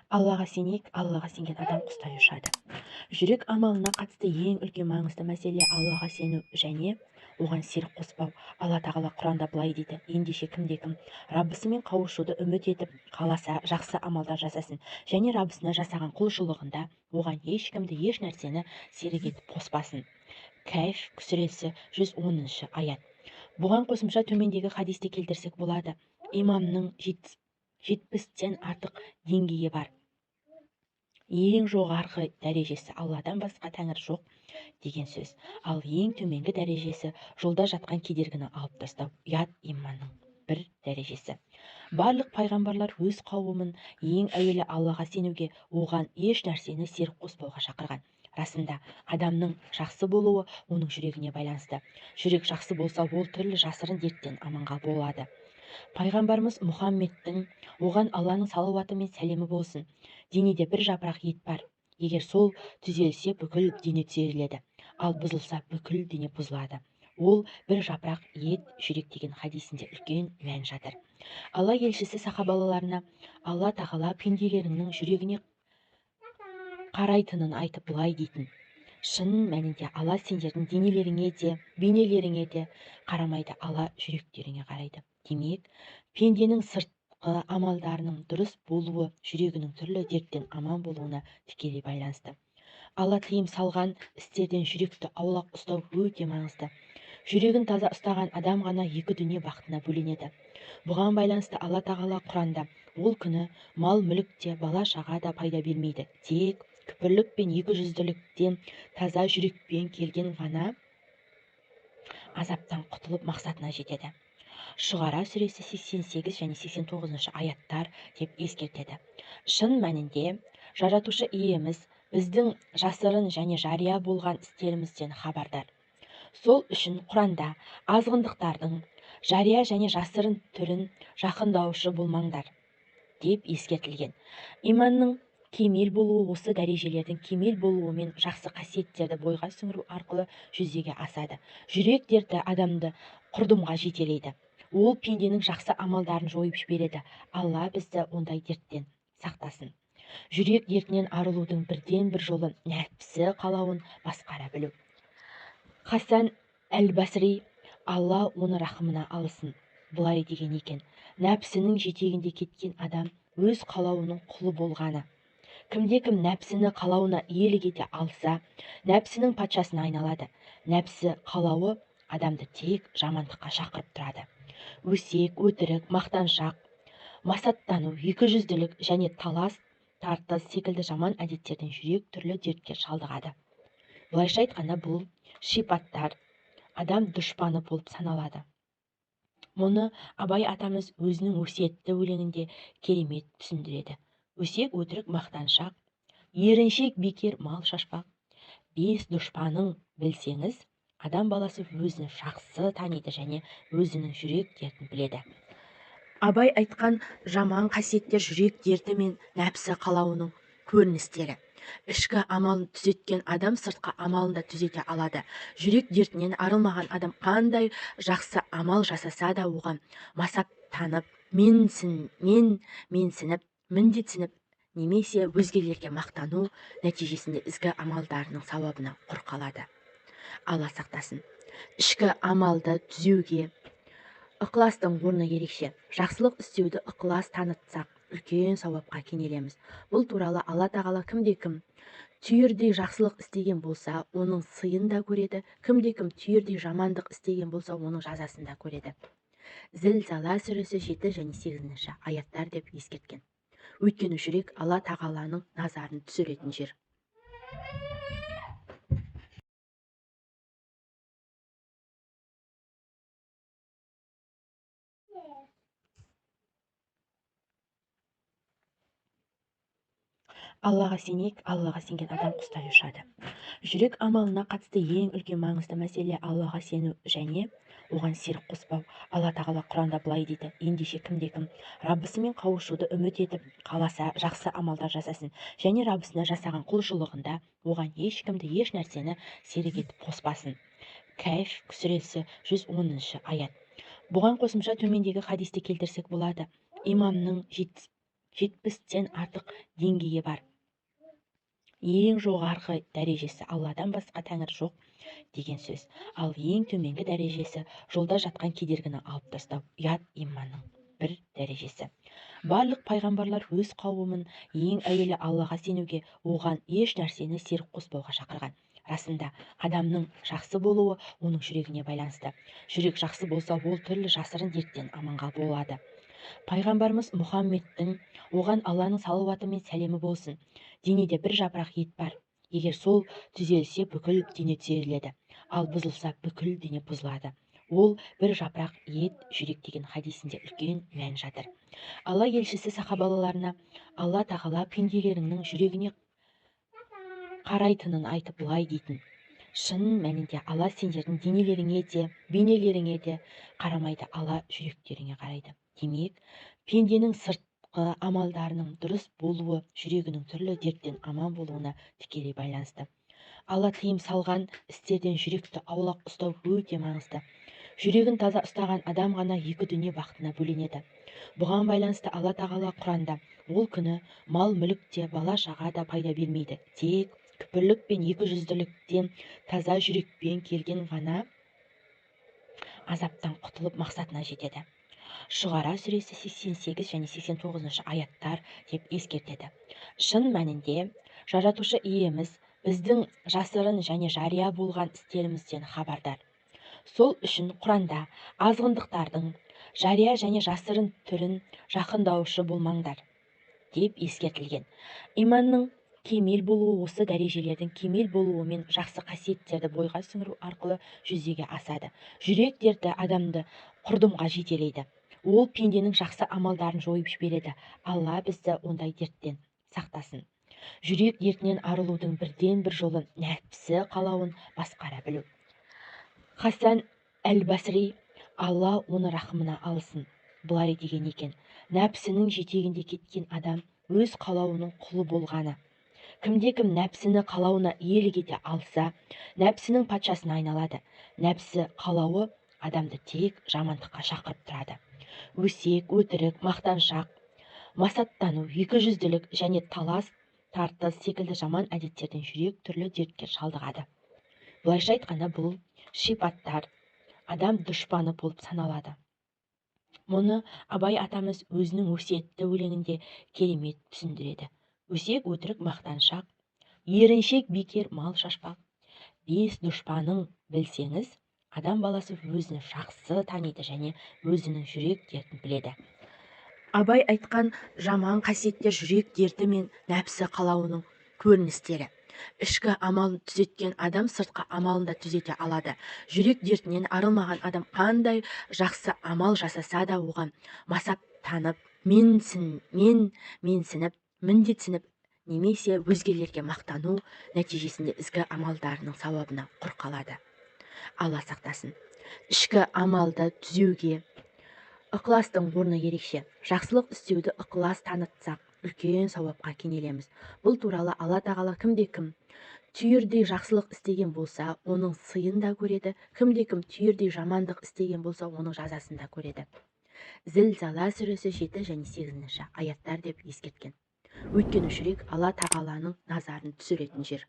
Аллаға сенейік, Аллаға сенген адам құстай ұшады. Жүрек амалына қатысты ең үлкен маңызды мәселе Аллаға сену және оған серік қоспау. Алла тағала Құранда былай дейді: ендеше кімде-кім Раббысымен қауышуды үміт етіп қаласа, жақсы амалдар жасасын және Раббысына жасаған құлшылығында оған ешкімді, еш нәрсені серік етіп қоспасын. Кәф сүресі 110 аят. Бұған қосымша төмендегі хадисті келтірсек болады. Имамның 70-тен артық деңгейі бар. Ең жоғарғы дәрежесі Алладан басқа тәңір жоқ деген сөз. Ал ең төменгі дәрежесі жолда жатқан кедергіні алып тастау, ұят иманның бір дәрежесі. Барлық пайғамбарлар өз қауымын ең әуелі Аллаға сенуге, оған еш нәрсені серік қоспауға шақырған. Расында адамның жақсы болуы оның жүрегіне байланысты. Жүрек жақсы болса, ол түрлі жасырын дерттен аманға болады. Пайғамбарымыз Мұхаммедтің, оған Алланың салауаты мен сәлемі болсын, денеде бір жапырақ ет бар. Егер сол түзелсе, бүкіл дене түзеледі, ал бұзылса, бүкіл дене бұзылады. Ол бір жапырақ ет, жүрек деген хадисінде үлкен мән жатыр. Алла елшісі сахабаларына Алла тағала пенделеріңнің жүрегіне қарайтынын айтып былай дейтін: шын мәнінде Алла сендердің денелеріңе де, бейнелеріңе де қарамайды, Алла жүректеріңе қарайды. Демек, пенденің сыртқы амалдарының дұрыс болуы жүрегінің түрлі дерттен аман болуына тікелей байланысты. Алла тыйым салған істерден жүректі аулақ ұстау өте маңызды. Жүрегін таза ұстаған адам ғана екі дүние бақытына бөленеді. Бұған байланысты Алла тағала Құранда: ол күні мал мүлікте, бала шаға да пайда бермейді, тек күпірлік пен екіжүзділіктен таза жүрекпен келген ғана азаптан құтылып мақсатына жетеді. Шұғара сүресі 88 және 89 аяттар деп ескертеді. Шын мәнінде жаратушы иеміз біздің жасырын және жария болған істерімізден хабардар. Сол үшін Құранда азғындықтардың жария және жасырын түрін жақындаушы болмаңдар деп ескертілген. Иманның кемел болуы осы дәрежелердің кемел болуымен жақсы қасиеттерді бойға сіңіру арқылы жүзеге асады. Жүрек дерті адамды құрдымға жетелейді. Ол пенденің жақсы амалдарын жойып жібереді. Алла бізді ондай дерттен сақтасын. Жүрек дертінен арылудың бірден бір жолы нәпсі қалауын басқара білу. Хасан әл-Басри, Алла оны рахымына алсын, былай деген екен: нәпсінің жетегінде кеткен адам өз қалауының құлы болғаны. Кімде-кім нәпсіні қалауына иелік ете алса, нәпсінің патшасына айналады. Нәпсі қалауы адамды тек жамандыққа шақырып тұрады. Өсек, өтірік, мақтаншақ, масаттану, екіжүзділік және талас тартыс секілді жаман әдеттерден жүрек түрлі дертке шалдығады. Былайша айтқанда, бұл шипаттар адам дұшпаны болып саналады. Мұны Абай атамыз өзінің өсиетті өлеңінде керемет түсіндіреді. Өсек, өтірік, мақтаншақ, еріншек, бекер, мал шашпақ. 5 дұшпаның білсеңіз, адам баласы өзін жақсы таниды және өзінің жүрек дертін біледі. Абай айтқан жаман қасиеттер жүрек дерті мен нәпсі қалауының көріністері. Ішкі амалын түзеткен адам сыртқы амалын да түзете алады. Жүрек дертінен арылмаған адам қандай жақсы амал жасаса да оған масаттанып, менсініп, міндетсініп, немесе өзгелерге мақтану нәтижесінде ізгі амалдарының сауабына құр қалады. Алла сақтасын. Ішкі амалды түзеуге ықыластың орны ерекше. Жақсылық істеуді ықылас танытсақ, үлкен сауапқа кенелеміз. Бұл туралы Алла тағала кімде-кім түйірдей жақсылық істеген болса, оның сыйын да көреді. Кімде-кім түйірдей жамандық істеген болса, оның жазасын да көреді. Зілзала сүресі 7 және 8 аяттар деп ескерткен. Өйткені жүрек Алла тағаланың назарын түсіретін жер. Аллаға сенейік, Аллаға сенген адам құстай ұшады. Жүрек амалына қатысты ең үлкен маңызды мәселе Аллаға сену және оған серік қоспау. Алла тағала Құранда былай дейді: ендеше кімде-кім Раббысымен қауышуды үміт етіп қаласа, жақсы амалдар жасасын және Раббысына жасаған құлшылығында оған ешкімді, еш нәрсені серік етіп қоспасын. Кәф сүресі 110 аят. Бұған қосымша төмендегі хадисті келтірсек болады. Имамның 70-тен артық деңгейі бар. Ең жоғарғы дәрежесі Алладан басқа тәңір жоқ деген сөз. Ал ең төменгі дәрежесі жолда жатқан кедергіні алып тастау, ұят иманның бір дәрежесі. Барлық пайғамбарлар өз қауымын ең әуелі Аллаға сенуге, оған еш нәрсені серік қоспауға шақырған. Расында, адамның жақсы болуы оның жүрегіне байланысты. Жүрек жақсы болса, ол түрлі жасырын дерттен аманға болады. Пайғамбарымыз Мұхаммедтің, оған Алланың салауаты мен сәлемі болсын, денеде бір жапырақ ет бар. Егер сол түзелсе, бүкіл дене түзеледі, ал бұзылса, бүкіл дене бұзылады. Ол бір жапырақ ет жүрек деген хадисінде үлкен мән жатыр. Алла елшісі сахабаларына Алла тағала пенделеріңнің жүрегіне қарайтынын айтып былай дейтін: шын мәнінде Алла сендердің денелеріңе де, бейнелеріңе де қарамайды, Алла жүректеріңе қарайды. Демек, пенденің сыртқы амалдарының дұрыс болуы жүрегінің түрлі дерттен аман болуына тікелей байланысты. Алла тыйым салған істерден жүректі аулақ ұстау өте маңызды. Жүрегін таза ұстаған адам ғана екі дүние бақытына бөленеді. Бұған байланысты Алла тағала Құранда: ол күні мал мүлік те, бала шаға да пайда бермейді, тек күпірлік пен екіжүзділіктен таза жүрекпен келген ғана азаптан құтылып мақсатына жетеді. Шұғара сүресі 88 және 89 аяттар деп ескертеді. Шын мәнінде жаратушы иеміз біздің жасырын және жария болған істерімізден хабардар. Сол үшін Құранда азғындықтардың жария және жасырын түрін жақындаушы болмаңдар деп ескертілген. Иманның кемел болуы осы дәрежелердің кемел болуы мен жақсы қасиеттерді бойға сіңіру арқылы жүзеге асады. Жүрек дерті адамды құрдымға жетелейді. Ол пенденің жақсы амалдарын жойып жібереді. Алла бізді ондай дерттен сақтасын. Жүрек дертінен арылудың бірден бір жолы нәпсі қалауын басқара білу. Хасан әл-Басри, Алла оны рахымына алсын, бұлай деген екен: нәпсінің жетегінде кеткен адам өз қалауының құлы болғаны. Кімде-кім нәпсіні қалауына иелік ете алса, нәпсінің патшасына айналады. Нәпсі қалауы адамды тек жамандыққа шақырып тұрады. Өсек, өтірік, мақтаншақ, масаттану, екіжүзділік және талас тартыс секілді жаман әдеттерден жүрек түрлі дертке шалдығады. Бұлайша айтқанда, бұл шипаттар адам дұшпаны болып саналады. Мұны Абай атамыз өзінің өсиетті өлеңінде керемет түсіндіреді. Өсек, өтірік, мақтаншақ, еріншек, бекер, мал шашпақ. 5 дұшпаның білсеңіз, адам баласы өзін жақсы таниды және өзінің жүрек дертін біледі. Абай айтқан жаман қасиеттер жүрек дерті мен нәпсі қалауының көріністері. Ішкі амалын түзеткен адам сыртқы амалын да түзете алады. Жүрек дертінен арылмаған адам қандай жақсы амал жасаса да оған масаттанып, менсініп, міндетсініп немесе өзгелерге мақтану нәтижесінде ізгі амалдарының сауабына құр қалады. Алла сақтасын. Ішкі амалды түзеуге ықыластың орны ерекше. Жақсылық істеуді ықылас танытсақ, үлкен сауапқа кенелеміз. Бұл туралы Алла тағала кімде-кім түйірдей жақсылық істеген болса, оның сыйын да көреді, кімде-кім түйірдей жамандық істеген болса, оның жазасын да көреді. Зілзала сүресі 7 және 8 аяттар деп ескерткен. Өйткені жүрек Алла тағаланың назарын түсіретін жер.